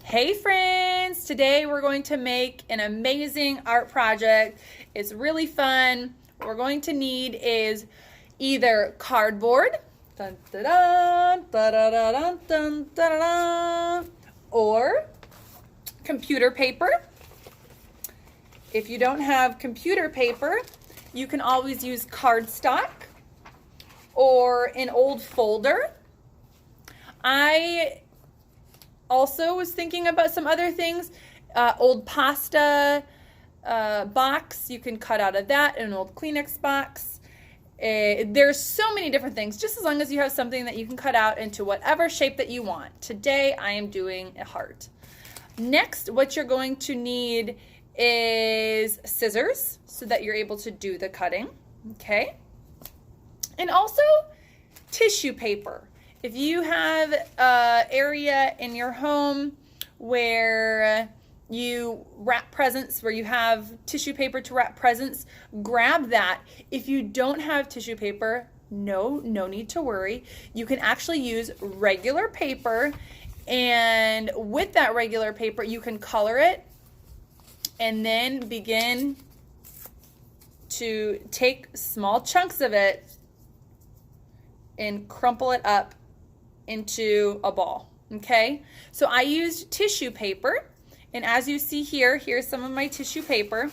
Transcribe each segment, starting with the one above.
Hey friends, today we're going to make an amazing art project. It's really fun. What we're going to need is either cardboard, dun, dun, dun, dun, dun, dun, dun, dun, dun, or computer paper. If you don't have computer paper, you can always use cardstock or an old folder. I also was thinking about some other things. Old pasta box, you can cut out of that, an old Kleenex box. There's so many different things, just as long as you have something that you can cut out into whatever shape that you want. Today I am doing a heart. Next, what you're going to need is scissors so that you're able to do the cutting, okay? And also tissue paper. If you have an area in your home where you wrap presents, where you have tissue paper to wrap presents, grab that. If you don't have tissue paper, no need to worry. You can actually use regular paper, and with that regular paper, you can color it and then begin to take small chunks of it and crumple it up into a ball, okay? So I used tissue paper, and as you see here, here's some of my tissue paper,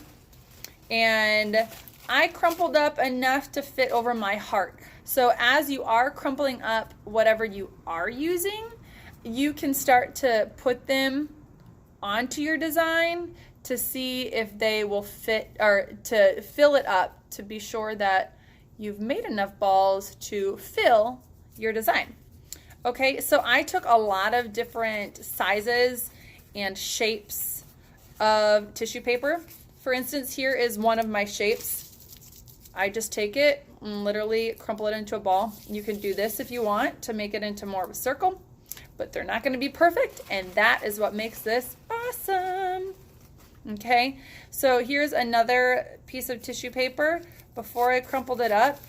and I crumpled up enough to fit over my heart. So as you are crumpling up whatever you are using, you can start to put them onto your design to see if they will fit, or to fill it up to be sure that you've made enough balls to fill your design. Okay, so I took a lot of different sizes and shapes of tissue paper. For instance, here is one of my shapes. I just take it and literally crumple it into a ball. You can do this if you want to make it into more of a circle, but they're not going to be perfect, and that is what makes this awesome. Okay, so here's another piece of tissue paper. Before I crumpled it up,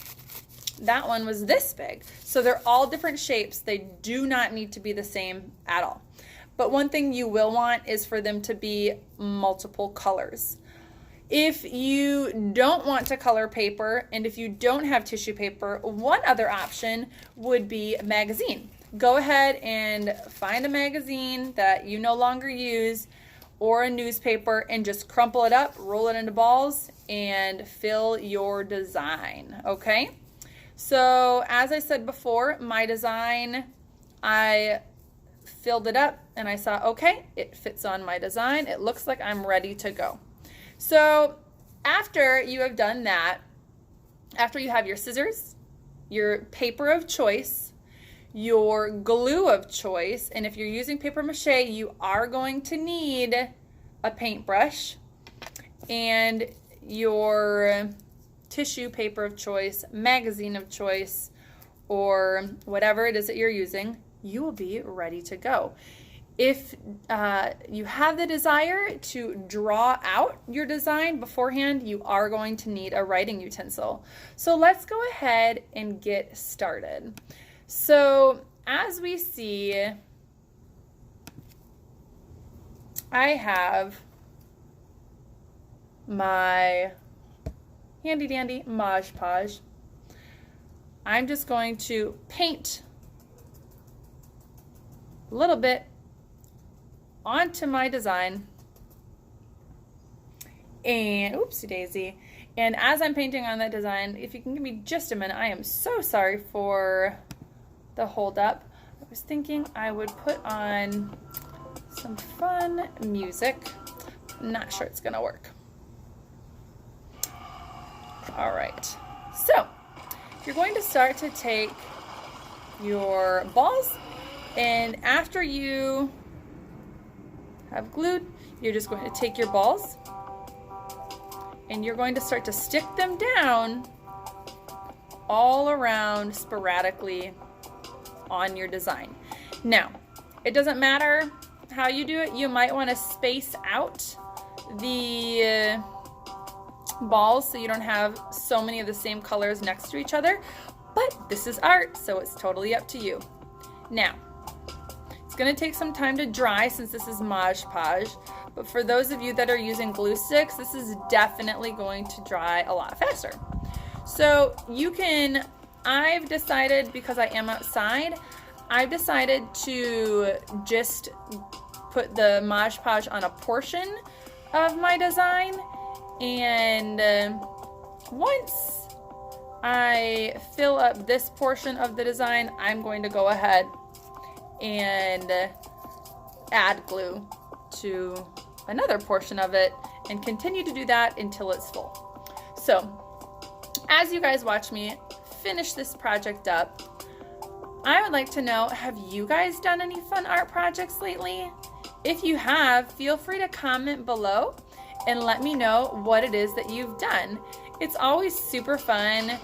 that one was this big. So they're all different shapes. They do not need to be the same at all. But one thing you will want is for them to be multiple colors. If you don't want to color paper, and if you don't have tissue paper, one other option would be a magazine. Go ahead and find a magazine that you no longer use, or a newspaper, and just crumple it up, roll it into balls, and fill your design, okay? So as I said before, my design, I filled it up and I saw, okay, it fits on my design. It looks like I'm ready to go. So after you have done that, after you have your scissors, your paper of choice, your glue of choice, and if you're using paper mache, you are going to need a paintbrush, and your tissue paper of choice, magazine of choice, or whatever it is that you're using, you will be ready to go. If you have the desire to draw out your design beforehand, you are going to need a writing utensil. So let's go ahead and get started. So as we see, I have my handy dandy Mod Podge. I'm just going to paint a little bit onto my design, and oopsie daisy. And as I'm painting on that design, if you can give me just a minute, I am so sorry for the hold up. I was thinking I would put on some fun music. Not sure it's gonna work. All right, so you're going to start to take your balls, and after you have glued, you're just going to take your balls and you're going to start to stick them down all around sporadically on your design. Now, it doesn't matter how you do it. You might want to space out the balls so you don't have so many of the same colors next to each other, but this is art, so it's totally up to you. Now, It's going to take some time to dry since this is Mod Podge, but for those of you that are using glue sticks, this is definitely going to dry a lot faster. So you can, I've decided, because I am outside, I've decided to just put the Mod Podge on a portion of my design, and once I fill up this portion of the design, I'm going to go ahead and add glue to another portion of it and continue to do that until it's full. So as you guys watch me finish this project up, I would like to know, have you guys done any fun art projects lately? If you have, feel free to comment below and let me know what it is that you've done. It's always super fun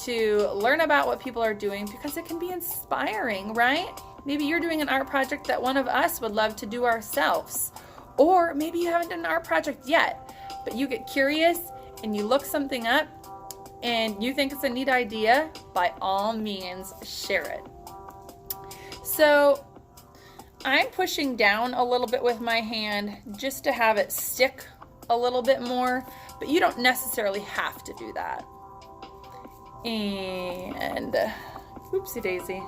to learn about what people are doing because it can be inspiring, right? Maybe you're doing an art project that one of us would love to do ourselves. Or maybe you haven't done an art project yet, but you get curious and you look something up and you think it's a neat idea. By all means, share it. So I'm pushing down a little bit with my hand just to have it stick a little bit more, but you don't necessarily have to do that. And oopsie daisy.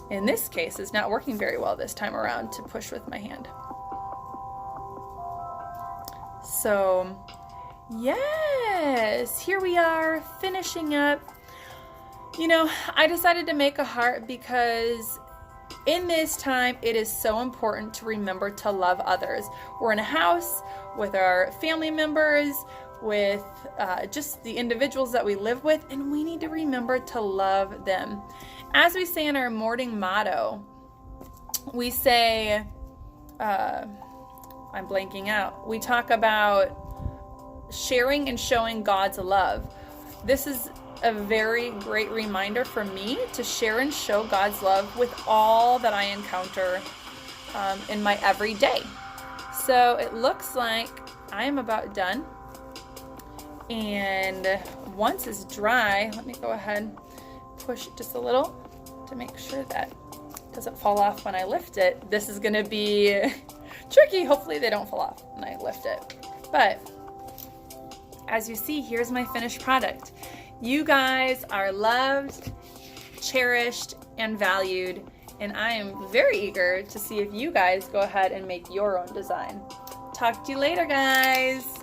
In this case, it's not working very well this time around to push with my hand. So yes, here we are finishing up. You know, I decided to make a heart because in this time, it is so important to remember to love others. We're in a house with our family members, with just the individuals that we live with, and we need to remember to love them. As we say in our morning motto, we say, I'm blanking out, we talk about sharing and showing God's love. This is a very great reminder for me to share and show God's love with all that I encounter in my everyday. So it looks like I am about done. And once it's dry, let me go ahead and push it just a little to make sure that it doesn't fall off when I lift it. This is gonna be tricky. Hopefully they don't fall off when I lift it. But as you see, here's my finished product. You guys are loved, cherished, and valued, and I am very eager to see if you guys go ahead and make your own design. Talk to you later, guys.